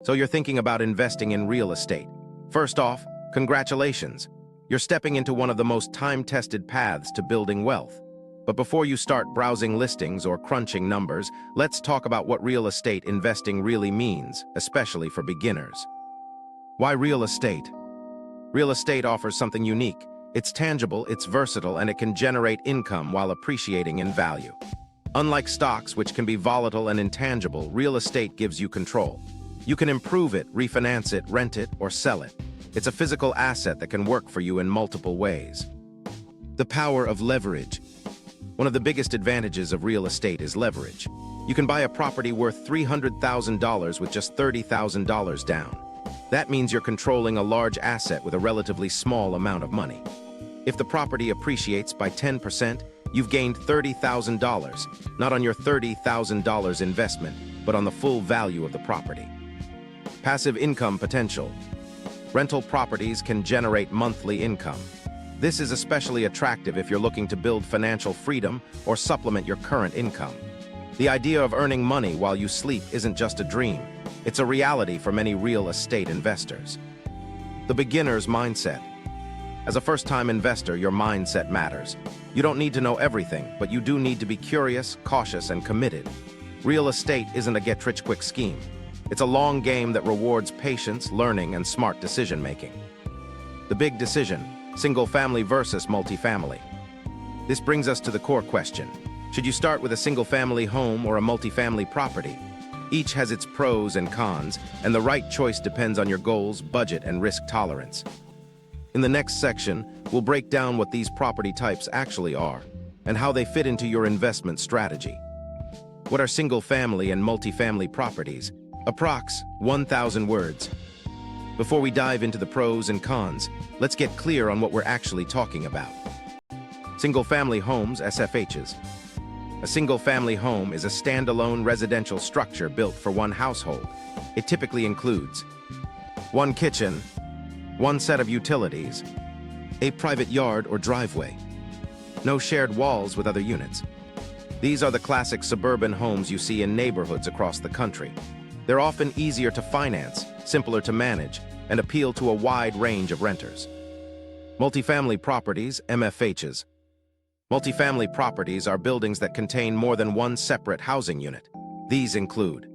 So you're thinking about investing in real estate. First off, congratulations. You're stepping into one of the most time-tested paths to building wealth. But before you start browsing listings or crunching numbers, let's talk about what real estate investing really means, especially for beginners. Why real estate? Real estate offers something unique. It's tangible, it's versatile, and it can generate income while appreciating in value. Unlike stocks, which can be volatile and intangible, real estate gives you control. You can improve it, refinance it, rent it, or sell it. It's a physical asset that can work for you in multiple ways. The power of leverage. One of the biggest advantages of real estate is leverage. You can buy a property worth $300,000 with just $30,000 down. That means you're controlling a large asset with a relatively small amount of money. If the property appreciates by 10%, you've gained $30,000, not on your $30,000 investment, but on the full value of the property. Passive income potential. Rental properties can generate monthly income. This is especially attractive if you're looking to build financial freedom or supplement your current income. The idea of earning money while you sleep isn't just a dream. It's a reality for many real estate investors. The beginner's mindset. As a first-time investor, your mindset matters. You don't need to know everything, but you do need to be curious, cautious, and committed. Real estate isn't a get-rich-quick scheme. It's a long game that rewards patience, learning, and smart decision-making. The big decision: single-family versus multifamily. This brings us to the core question. Should you start with a single-family home or a multifamily property? Each has its pros and cons, and the right choice depends on your goals, budget, and risk tolerance. In the next section, we'll break down what these property types actually are and how they fit into your investment strategy. What are single-family and multifamily properties? Approx. 1,000 words. Before we dive into the pros and cons, let's get clear on what we're actually talking about. Single-family homes, SFHs. A single-family home is a standalone residential structure built for one household. It typically includes one kitchen, one set of utilities, a private yard or driveway, no shared walls with other units. These are the classic suburban homes you see in neighborhoods across the country. They're often easier to finance, simpler to manage, and appeal to a wide range of renters. Multifamily properties, MFHs. Multifamily properties are buildings that contain more than one separate housing unit. These include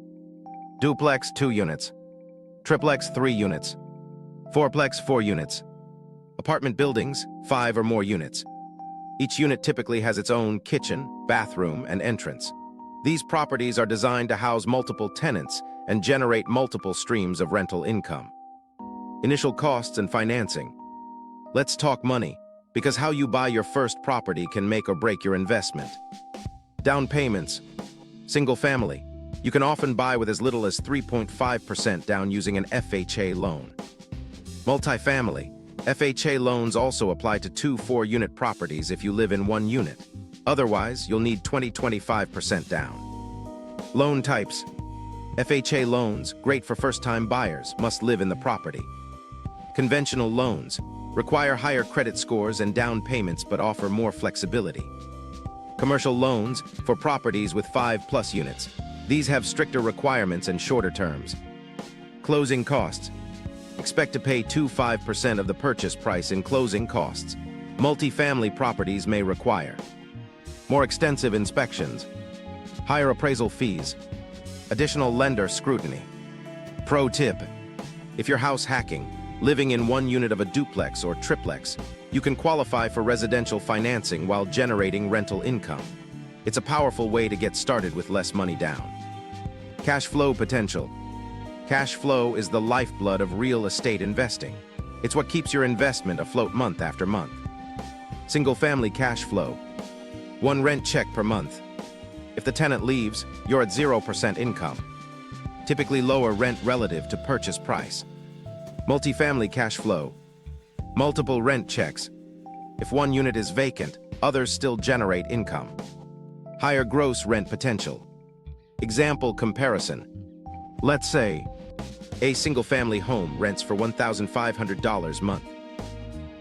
duplex 2 units, triplex 3 units, fourplex 4 units, apartment buildings 5 or more units. Each unit typically has its own kitchen, bathroom, and entrance. These properties are designed to house multiple tenants and generate multiple streams of rental income. Initial costs and financing. Let's talk money, because how you buy your first property can make or break your investment. Down payments. Single family. You can often buy with as little as 3.5% down using an FHA loan. Multifamily. FHA loans also apply to 2 4-unit properties if you live in one unit. Otherwise, you'll need 20-25% down. Loan types. FHA loans, great for first-time buyers, must live in the property. Conventional loans require higher credit scores and down payments but offer more flexibility. Commercial loans for properties with 5+ units. These have stricter requirements and shorter terms. Closing costs. Expect to pay 2-5% of the purchase price in closing costs. Multifamily properties may require more extensive inspections, higher appraisal fees, additional lender scrutiny. Pro tip: if you're house hacking, living in one unit of a duplex or triplex, you can qualify for residential financing while generating rental income. It's a powerful way to get started with less money down. Cash flow potential. Cash flow is the lifeblood of real estate investing. It's what keeps your investment afloat month after month. Single-family cash flow. 1 rent check per month. If the tenant leaves, you're at 0% income. Typically lower rent relative to purchase price. Multifamily cash flow. Multiple rent checks. If one unit is vacant, others still generate income. Higher gross rent potential. Example comparison. Let's say a single-family home rents for $1,500 a month.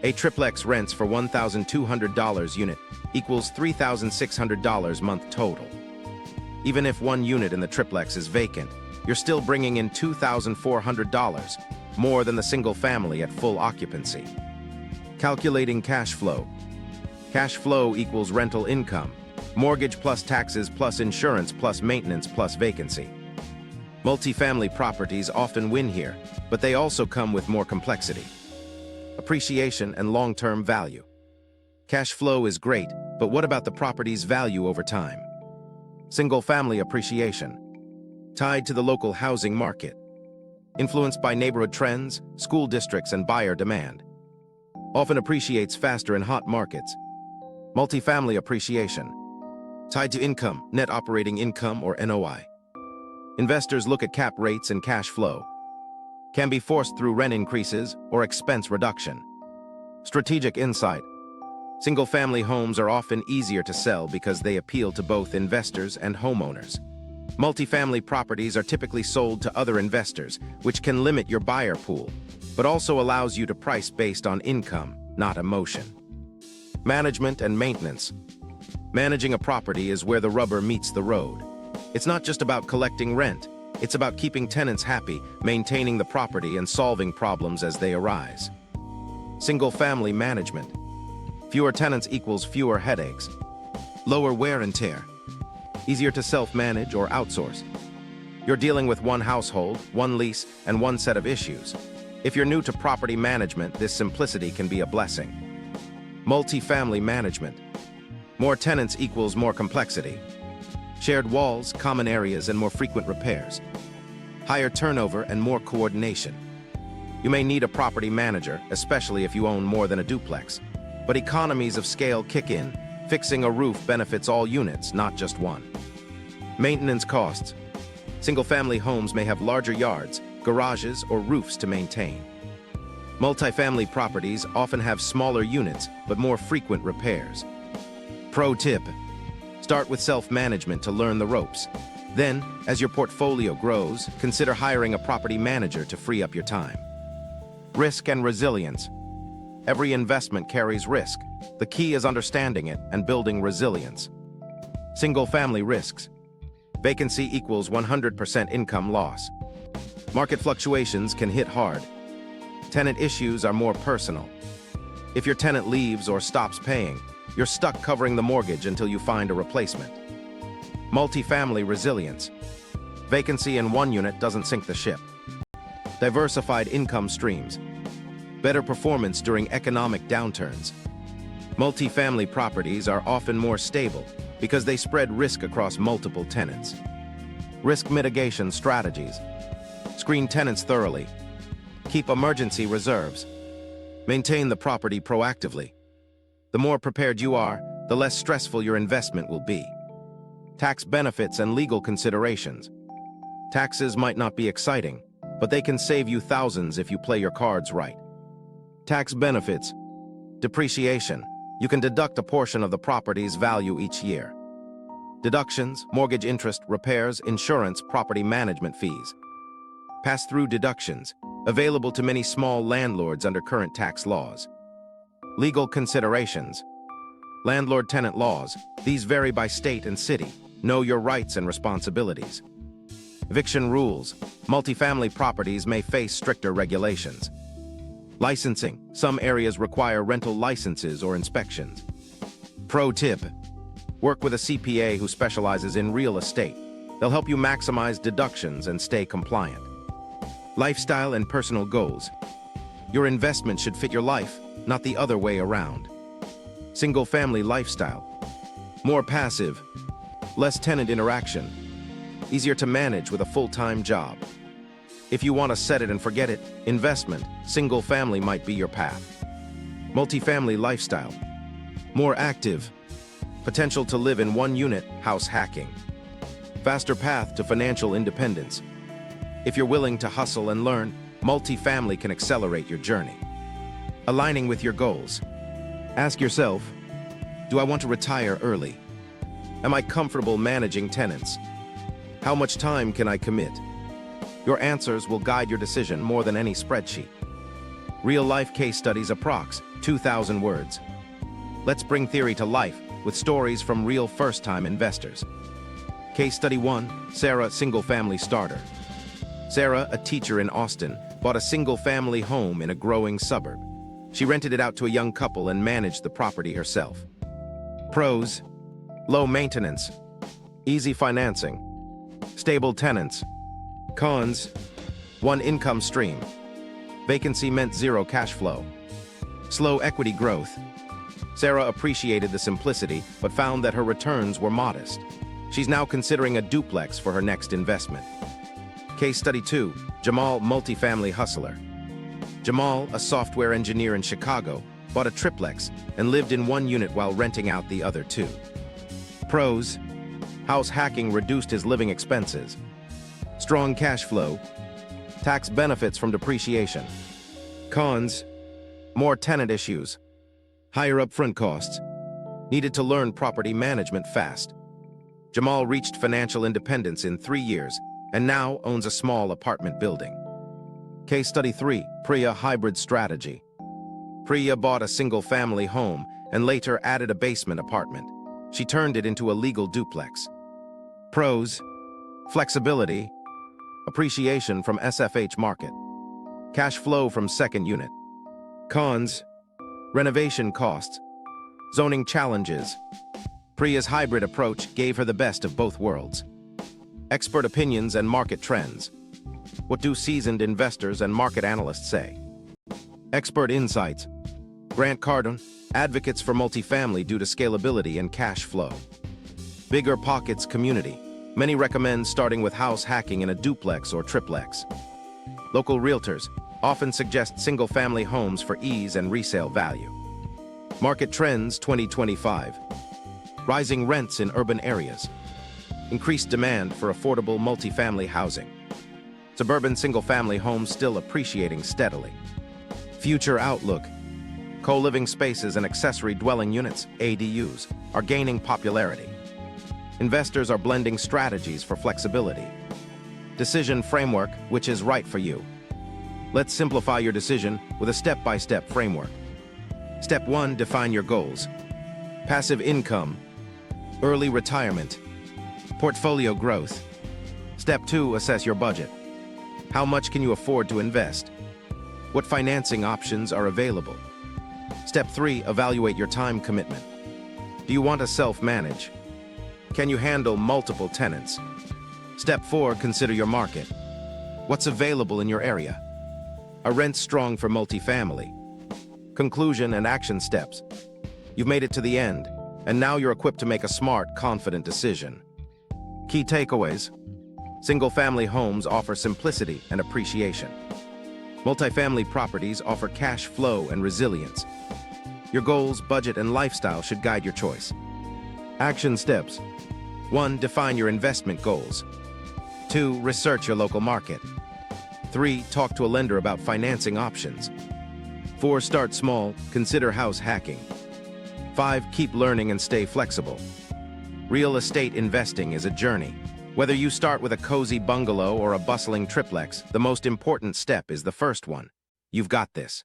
A triplex rents for $1,200 unit equals $3,600 month total. Even if one unit in the triplex is vacant, you're still bringing in $2,400, more than the single family at full occupancy. Calculating cash flow. Cash flow equals rental income, mortgage plus taxes plus insurance plus maintenance plus vacancy. Multifamily properties often win here, but they also come with more complexity. Appreciation and long-term value. Cash flow is great, but what about the property's value over time? Single-family appreciation. Tied to the local housing market. Influenced by neighborhood trends, school districts, and buyer demand. Often appreciates faster in hot markets. Multifamily appreciation. Tied to income, net operating income or NOI. Investors look at cap rates and cash flow. Can be forced through rent increases or expense reduction. Strategic insight. Single-family homes are often easier to sell because they appeal to both investors and homeowners. Multifamily properties are typically sold to other investors, which can limit your buyer pool, but also allows you to price based on income, not emotion. Management and maintenance. Managing a property is where the rubber meets the road. It's not just about collecting rent. It's about keeping tenants happy, maintaining the property, and solving problems as they arise. Single-family management. Fewer tenants equals fewer headaches. Lower wear and tear. Easier to self-manage or outsource. You're dealing with one household, one lease, and one set of issues. If you're new to property management, this simplicity can be a blessing. Multifamily management. More tenants equals more complexity. Shared walls, common areas, and more frequent repairs. Higher turnover and more coordination. You may need a property manager, especially if you own more than a duplex. But economies of scale kick in. Fixing a roof benefits all units, not just one. Maintenance costs. Single-family homes may have larger yards, garages, or roofs to maintain. Multifamily properties often have smaller units, but more frequent repairs. Pro tip: start with self-management to learn the ropes. Then, as your portfolio grows, consider hiring a property manager to free up your time. Risk and resilience. Every investment carries risk. The key is understanding it and building resilience. Single-family risks. Vacancy equals 100% income loss. Market fluctuations can hit hard. Tenant issues are more personal. If your tenant leaves or stops paying, you're stuck covering the mortgage until you find a replacement. Multifamily resilience. Vacancy in one unit doesn't sink the ship. Diversified income streams. Better performance during economic downturns. Multifamily properties are often more stable because they spread risk across multiple tenants. Risk mitigation strategies. Screen tenants thoroughly. Keep emergency reserves. Maintain the property proactively. The more prepared you are, the less stressful your investment will be. Tax benefits and legal considerations. Taxes might not be exciting, but they can save you thousands if you play your cards right. Tax benefits. Depreciation. You can deduct a portion of the property's value each year. Deductions, mortgage interest, repairs, insurance, property management fees. Pass-through deductions, available to many small landlords under current tax laws. Legal considerations. Landlord-tenant laws. These vary by state and city. Know your rights and responsibilities. Eviction rules. Multifamily properties may face stricter regulations. Licensing. Some areas require rental licenses or inspections. Pro tip: work with a CPA who specializes in real estate. They'll help you maximize deductions and stay compliant. Lifestyle and personal goals. Your investment should fit your life, not the other way around. Single-family lifestyle. More passive. Less tenant interaction. Easier to manage with a full-time job. If you want to set it and forget it, investment, single family might be your path. Multifamily lifestyle. More active. Potential to live in one unit, house hacking. Faster path to financial independence. If you're willing to hustle and learn, multifamily can accelerate your journey. Aligning with your goals. Ask yourself, do I want to retire early? Am I comfortable managing tenants? How much time can I commit? Your answers will guide your decision more than any spreadsheet. Real-life case studies approx. 2,000 words. Let's bring theory to life with stories from real first-time investors. Case study 1, Sarah, single-family starter. Sarah, a teacher in Austin, bought a single-family home in a growing suburb. She rented it out to a young couple and managed the property herself. Pros: low maintenance, easy financing, stable tenants. Cons: one income stream. Vacancy meant zero cash flow. Slow equity growth. Sarah appreciated the simplicity, but found that her returns were modest. She's now considering a duplex for her next investment. Case study 2, Jamal, multifamily hustler. Jamal, a software engineer in Chicago, bought a triplex and lived in one unit while renting out the other two. Pros: house hacking reduced his living expenses. Strong cash flow. Tax benefits from depreciation. Cons: more tenant issues. Higher upfront costs. Needed to learn property management fast. Jamal reached financial independence in 3 years and now owns a small apartment building. Case study 3, Priya hybrid strategy. Priya bought a single-family home and later added a basement apartment. She turned it into a legal duplex. Pros: flexibility, appreciation from SFH market, cash flow from second unit. Cons: renovation costs, zoning challenges. Priya's hybrid approach gave her the best of both worlds. Expert opinions and market trends. What do seasoned investors and market analysts say? Expert insights. Grant Cardone, advocates for multifamily due to scalability and cash flow. Bigger Pockets community. Many recommend starting with house hacking in a duplex or triplex. Local realtors often suggest single-family homes for ease and resale value. Market trends 2025. Rising rents in urban areas. Increased demand for affordable multifamily housing. Suburban single-family homes still appreciating steadily. Future outlook. Co-living spaces and accessory dwelling units, ADUs, are gaining popularity. Investors are blending strategies for flexibility. Decision framework, which is right for you. Let's simplify your decision with a step-by-step framework. Step 1, define your goals. Passive income, early retirement, portfolio growth. Step 2, assess your budget. How much can you afford to invest? What financing options are available? Step 3, evaluate your time commitment. Do you want to self-manage? Can you handle multiple tenants? Step 4, consider your market. What's available in your area? Are rents strong for multifamily? Conclusion and action steps. You've made it to the end, and now you're equipped to make a smart, confident decision. Key takeaways. Single-family homes offer simplicity and appreciation. Multifamily properties offer cash flow and resilience. Your goals, budget, and lifestyle should guide your choice. Action steps. 1, define your investment goals. 2, research your local market. 3, talk to a lender about financing options. 4, start small, consider house hacking. 5, keep learning and stay flexible. Real estate investing is a journey. Whether you start with a cozy bungalow or a bustling triplex, the most important step is the first one. You've got this.